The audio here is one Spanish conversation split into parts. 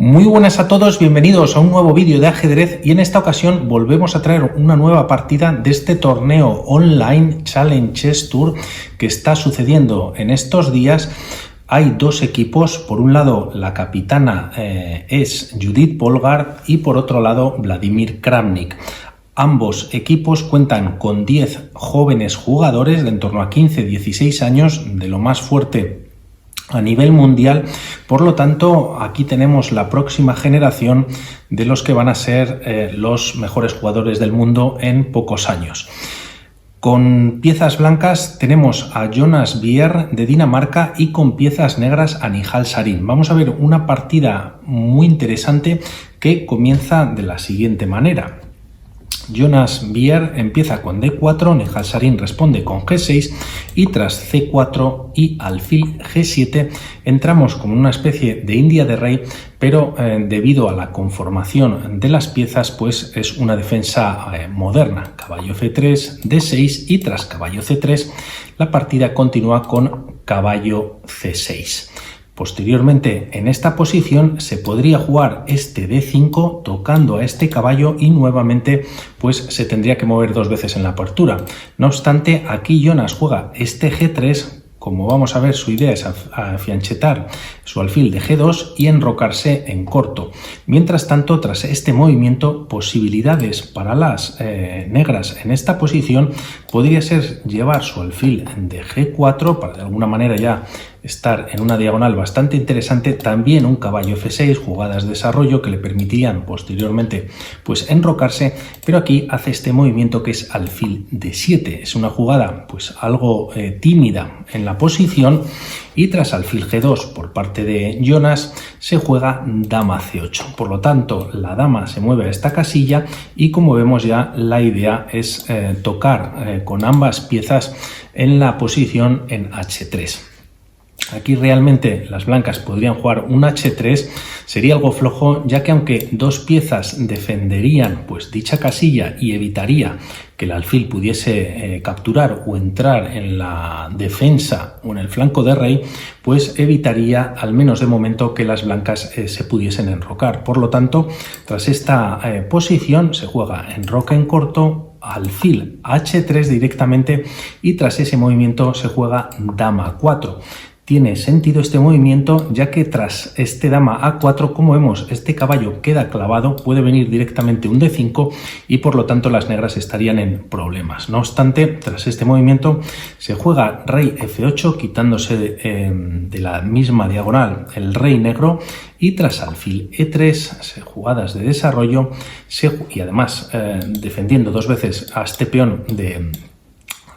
Muy buenas a todos, bienvenidos a un nuevo vídeo de ajedrez y en esta ocasión volvemos a traer una nueva partida de este torneo online Challenge Chess Tour que está sucediendo en estos días. Hay dos equipos, por un lado la capitana es Judith Polgar y por otro lado Vladimir Kramnik. Ambos equipos cuentan con 10 jóvenes jugadores de en torno a 15-16 años, de lo más fuerte a nivel mundial. Por lo tanto, aquí tenemos la próxima generación de los que van a ser los mejores jugadores del mundo en pocos años. Con piezas blancas tenemos a Jonas Bier de Dinamarca y con piezas negras a Nihal Sarin. Vamos a ver una partida muy interesante que comienza de la siguiente manera. Jonas Bier empieza con D4, Nihal Sarin responde con G6 y tras C4 y alfil G7 entramos como una especie de India de rey, pero debido a la conformación de las piezas pues es una defensa moderna. Caballo F3, D6 y tras caballo C3 la partida continúa con caballo C6. Posteriormente, en esta posición se podría jugar este D5 tocando a este caballo y nuevamente pues se tendría que mover dos veces en la apertura. No obstante, aquí Jonas juega este G3. Como vamos a ver, su idea es afianchetar su alfil de G2 y enrocarse en corto. Mientras tanto, tras este movimiento, posibilidades para las negras en esta posición podría ser llevar su alfil de G4 para de alguna manera ya estar en una diagonal bastante interesante. También un caballo F6, jugadas de desarrollo que le permitirían posteriormente pues enrocarse, pero aquí hace este movimiento que es alfil de 7. Es una jugada pues algo tímida en la posición y tras alfil G2 por parte de Jonas se juega dama C8. Por lo tanto, la dama se mueve a esta casilla y como vemos ya la idea es tocar con ambas piezas en la posición en H3. Aquí realmente las blancas podrían jugar un H3, sería algo flojo, ya que aunque dos piezas defenderían pues dicha casilla y evitaría que el alfil pudiese capturar o entrar en la defensa o en el flanco de rey, pues evitaría, al menos de momento, que las blancas se pudiesen enrocar. Por lo tanto, tras esta posición se juega enroque en corto, alfil H3 directamente y tras ese movimiento se juega dama 4. Tiene sentido este movimiento ya que tras este dama A4, como vemos, este caballo queda clavado, puede venir directamente un D5 y por lo tanto las negras estarían en problemas. No obstante, tras este movimiento se juega rey F8 quitándose de la misma diagonal el rey negro y tras alfil E3, jugadas de desarrollo y además defendiendo dos veces a este peón de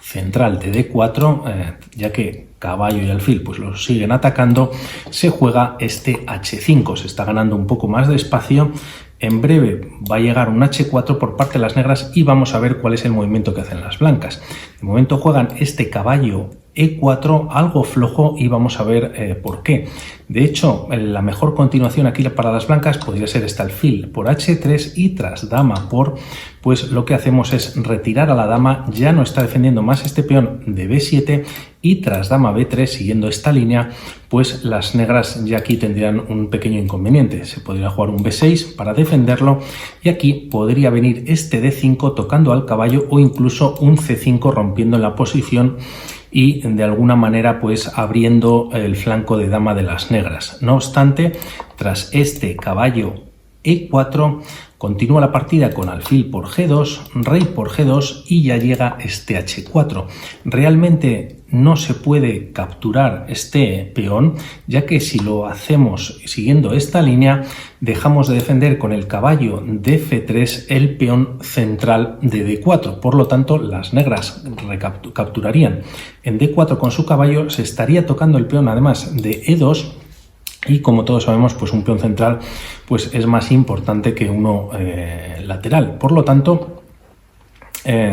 central de D4, ya que caballo y alfil pues los siguen atacando, se juega este H5, se está ganando un poco más de espacio. En breve va a llegar un H4 por parte de las negras y vamos a ver cuál es el movimiento que hacen las blancas. De momento juegan este caballo E4, algo flojo, y vamos a ver por qué. De hecho, la mejor continuación aquí para las blancas podría ser este alfil por H3 y tras dama por, pues lo que hacemos es retirar a la dama, ya no está defendiendo más este peón de B7 y tras dama B3, siguiendo esta línea, pues las negras ya aquí tendrían un pequeño inconveniente. Se podría jugar un B6 para defenderlo y aquí podría venir este D5 tocando al caballo o incluso un C5 rompiendo la posición y de alguna manera pues abriendo el flanco de dama de las negras. No obstante, tras este caballo E4 continúa la partida con alfil por G2, rey por G2 y ya llega este H4. Realmente no se puede capturar este peón, ya que si lo hacemos siguiendo esta línea, dejamos de defender con el caballo de F3 el peón central de D4. Por lo tanto, las negras capturarían en D4 con su caballo, se estaría tocando el peón además de E2, y como todos sabemos, pues un peón central pues es más importante que uno lateral. Por lo tanto,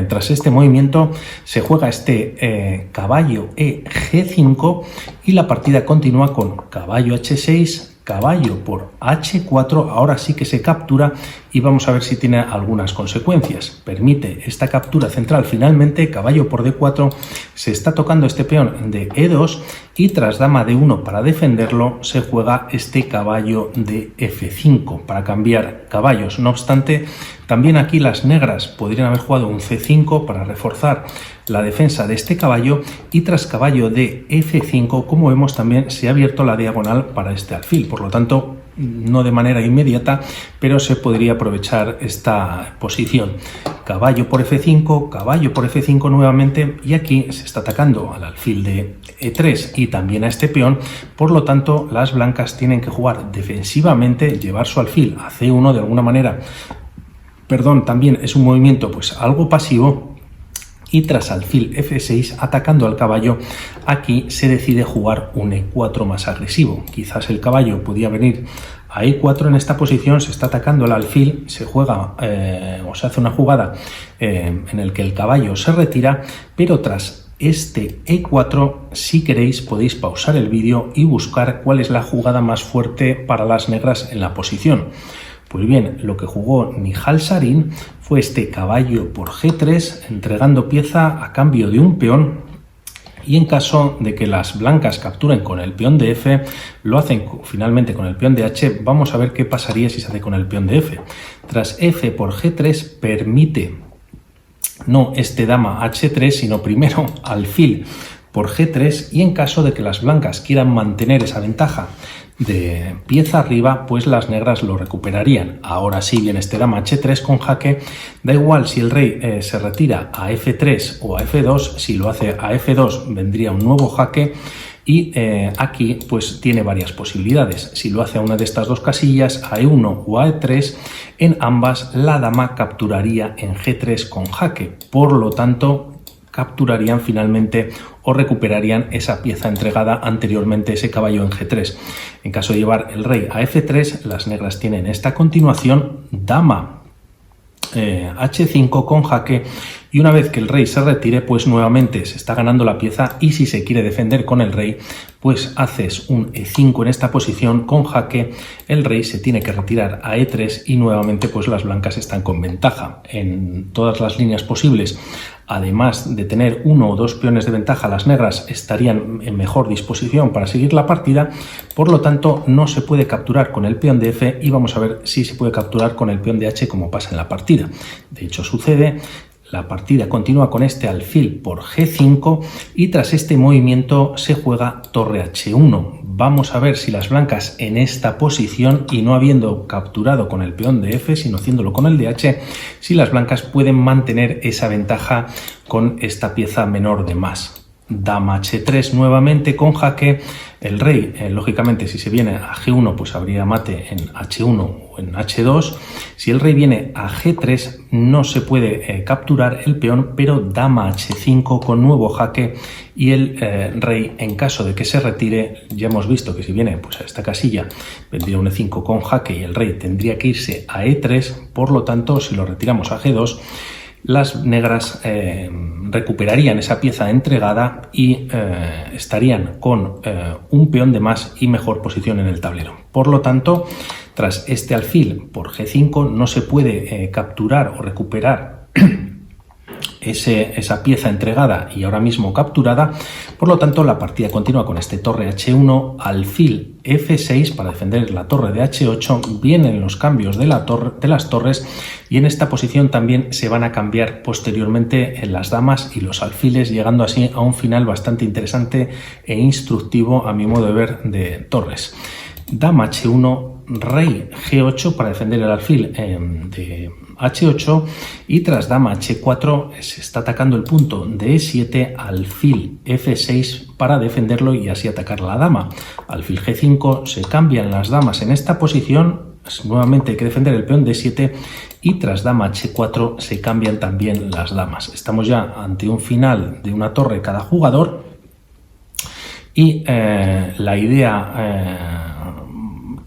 tras este movimiento se juega este caballo G5 y la partida continúa con caballo H6, caballo por H4, ahora sí que se captura y vamos a ver si tiene algunas consecuencias. Permite esta captura central finalmente, caballo por D4, se está tocando este peón de E2 y tras dama D1 para defenderlo se juega este caballo de F5 para cambiar caballos. No obstante, también aquí las negras podrían haber jugado un C5 para reforzar la defensa de este caballo, y tras caballo de F5, como vemos, también se ha abierto la diagonal para este alfil. Por lo tanto, no de manera inmediata, pero se podría aprovechar esta posición. Caballo por F5, caballo por F5 nuevamente, y aquí se está atacando al alfil de E3 y también a este peón. Por lo tanto, las blancas tienen que jugar defensivamente, llevar su alfil a C1 de alguna manera. También es un movimiento pues algo pasivo, y tras alfil F6 atacando al caballo, aquí se decide jugar un E4 más agresivo. Quizás el caballo podía venir a E4 en esta posición, se está atacando el alfil, se juega o se hace una jugada en el que el caballo se retira, pero tras este E4, si queréis, podéis pausar el vídeo y buscar cuál es la jugada más fuerte para las negras en la posición. Pues bien, lo que jugó Nihal Sarin fue este caballo por G3, entregando pieza a cambio de un peón, y en caso de que las blancas capturen con el peón de F, lo hacen finalmente con el peón de H. Vamos a ver qué pasaría si se hace con el peón de F. Tras F por G3 permite no este dama H3, sino primero alfil por G3, y en caso de que las blancas quieran mantener esa ventaja de pieza arriba, pues las negras lo recuperarían. Ahora sí viene este dama H3 con jaque. Da igual si el rey se retira a F3 o a F2, si lo hace a F2 vendría un nuevo jaque, y aquí pues tiene varias posibilidades. Si lo hace a una de estas dos casillas, a E1 o a E3, en ambas la dama capturaría en G3 con jaque. Por lo tanto, capturarían finalmente o recuperarían esa pieza entregada anteriormente, ese caballo en G3. En caso de llevar el rey a F3, las negras tienen esta continuación, dama H5 con jaque, y una vez que el rey se retire, pues nuevamente se está ganando la pieza, y si se quiere defender con el rey, pues haces un E5 en esta posición con jaque, el rey se tiene que retirar a E3 y nuevamente pues las blancas están con ventaja en todas las líneas posibles. Además de tener uno o dos peones de ventaja, las negras estarían en mejor disposición para seguir la partida. Por lo tanto, no se puede capturar con el peón de F, y vamos a ver si se puede capturar con el peón de H, como pasa en la partida. De hecho, sucede. La partida continúa con este alfil por G5, y tras este movimiento se juega torre H1. Vamos a ver si las blancas en esta posición, y no habiendo capturado con el peón de F, sino haciéndolo con el de H, si las blancas pueden mantener esa ventaja con esta pieza menor de más. Dama H3 nuevamente con jaque. El rey, lógicamente, si se viene a G1, pues habría mate en H1 o en H2. Si el rey viene a G3, no se puede capturar el peón, pero dama H5 con nuevo jaque, y el rey, en caso de que se retire, ya hemos visto que si viene pues a esta casilla, vendría un E5 con jaque y el rey tendría que irse a E3. Por lo tanto, si lo retiramos a G2, las negras recuperarían esa pieza entregada y estarían con un peón de más y mejor posición en el tablero. Por lo tanto, tras este alfil por G5 no se puede capturar o recuperar esa pieza entregada y ahora mismo capturada. Por lo tanto, la partida continúa con este torre H1, alfil F6 para defender la torre de H8. Vienen los cambios de las torres, y en esta posición también se van a cambiar posteriormente en las damas y los alfiles, llegando así a un final bastante interesante e instructivo, a mi modo de ver, de torres. Dama H1, rey G8 para defender el alfil de H8, y tras dama H4 se está atacando el punto de E7, alfil F6 para defenderlo y así atacar la dama. Alfil G5, se cambian las damas en esta posición, nuevamente hay que defender el peón de E7, y tras dama H4 se cambian también las damas. Estamos ya ante un final de una torre cada jugador, y la idea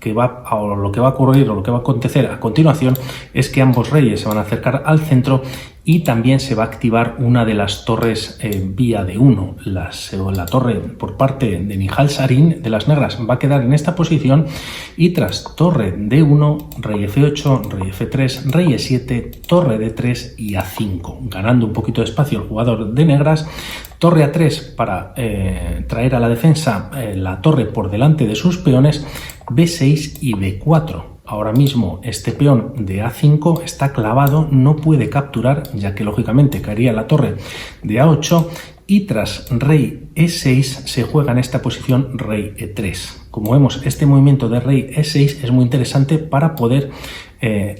lo que va a ocurrir o lo que va a acontecer a continuación es que ambos reyes se van a acercar al centro, y también se va a activar una de las torres vía D1. La torre por parte de Nihal Sarin de las negras va a quedar en esta posición y tras torre D1, rey F8, rey F3, rey E7, torre D3 y A5, ganando un poquito de espacio el jugador de negras. Torre A3 para traer a la defensa la torre por delante de sus peones, B6 y B4. Ahora mismo este peón de A5 está clavado, no puede capturar, ya que lógicamente caería la torre de A8, y tras rey E6 se juega en esta posición rey E3. Como vemos, este movimiento de rey E6 es muy interesante para poder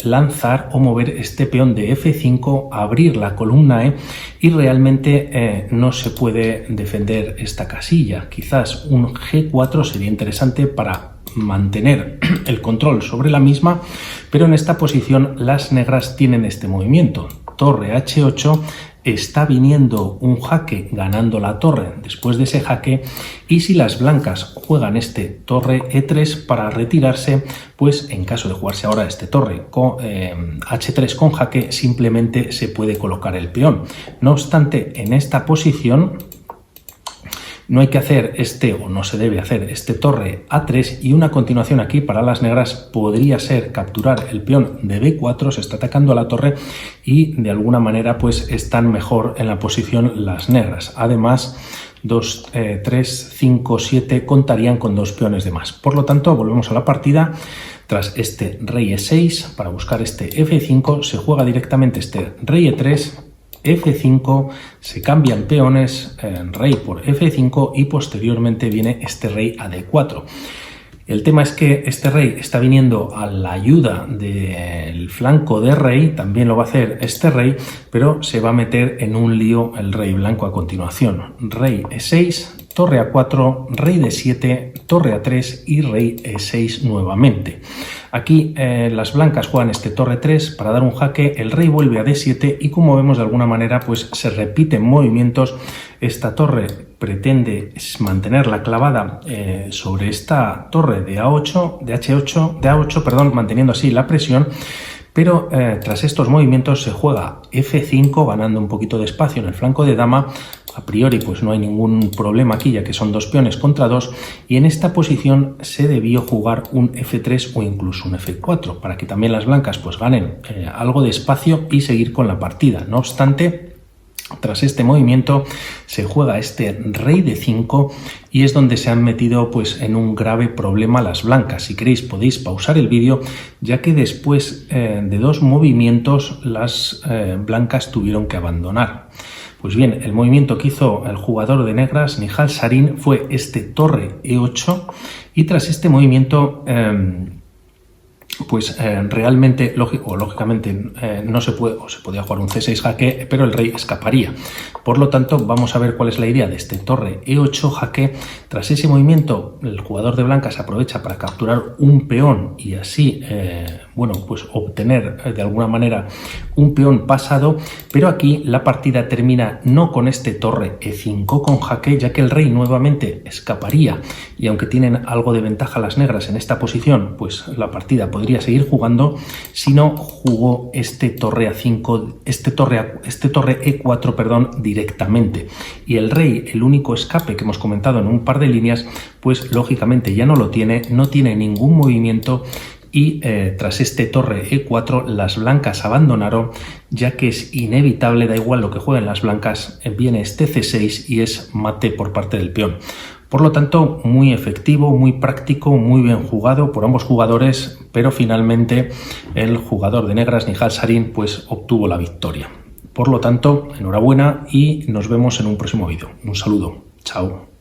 lanzar o mover este peón de F5, abrir la columna E, y realmente no se puede defender esta casilla. Quizás un G4 sería interesante para mantener el control sobre la misma, pero en esta posición las negras tienen este movimiento. Torre H8, está viniendo un jaque ganando la torre después de ese jaque, y si las blancas juegan este torre E3 para retirarse, pues en caso de jugarse ahora este torre con H3 con jaque, simplemente se puede colocar el peón. No obstante, en esta posición no hay que hacer o no se debe hacer este torre A3, y una continuación aquí para las negras podría ser capturar el peón de B4. Se está atacando a la torre y de alguna manera pues están mejor en la posición las negras. Además, 2, 3, 5, 7 contarían con 2 peones de más. Por lo tanto, volvemos a la partida. Tras este rey E6, para buscar este F5, se juega directamente este rey E3, F5, se cambian peones, rey por F5, y posteriormente viene este rey a D4. El tema es que este rey está viniendo a la ayuda del flanco de rey, también lo va a hacer este rey, pero se va a meter en un lío el rey blanco a continuación. Rey E6, torre A4, rey D7, torre A3 y rey E6 nuevamente. Aquí las blancas juegan este torre 3 para dar un jaque, el rey vuelve a D7 y, como vemos, de alguna manera pues se repiten movimientos. Esta torre pretende mantenerla clavada sobre esta torre de A8, manteniendo así la presión. Pero tras estos movimientos se juega F5, ganando un poquito de espacio en el flanco de dama. A priori pues no hay ningún problema aquí, ya que son 2 peones contra 2, y en esta posición se debió jugar un F3 o incluso un F4 para que también las blancas pues ganen algo de espacio y seguir con la partida. No obstante, tras este movimiento se juega este rey de 5 y es donde se han metido pues en un grave problema las blancas. Si queréis podéis pausar el vídeo, ya que después de 2 movimientos las blancas tuvieron que abandonar. Pues bien, el movimiento que hizo el jugador de negras, Nihal Sarin, fue este torre E8, y tras este movimiento realmente, lógicamente, no se puede, o se podía jugar un C6 jaque, pero el rey escaparía. Por lo tanto, vamos a ver cuál es la idea de este torre E8 jaque. Tras ese movimiento, el jugador de blancas aprovecha para capturar un peón y así, pues obtener de alguna manera un peón pasado, pero aquí la partida termina no con este torre E5 con jaque, ya que el rey nuevamente escaparía, y aunque tienen algo de ventaja las negras en esta posición, pues la partida podría seguir jugando, si no jugó este torre A5, este torre E4, directamente, y el rey, el único escape que hemos comentado en un par de líneas, pues lógicamente ya no lo tiene, no tiene ningún movimiento. Y tras este torre E4 las blancas abandonaron, ya que es inevitable, da igual lo que jueguen las blancas, viene este C6 y es mate por parte del peón. Por lo tanto, muy efectivo, muy práctico, muy bien jugado por ambos jugadores, pero finalmente el jugador de negras, Nihal Sarin, pues obtuvo la victoria. Por lo tanto, enhorabuena y nos vemos en un próximo vídeo. Un saludo. Chao.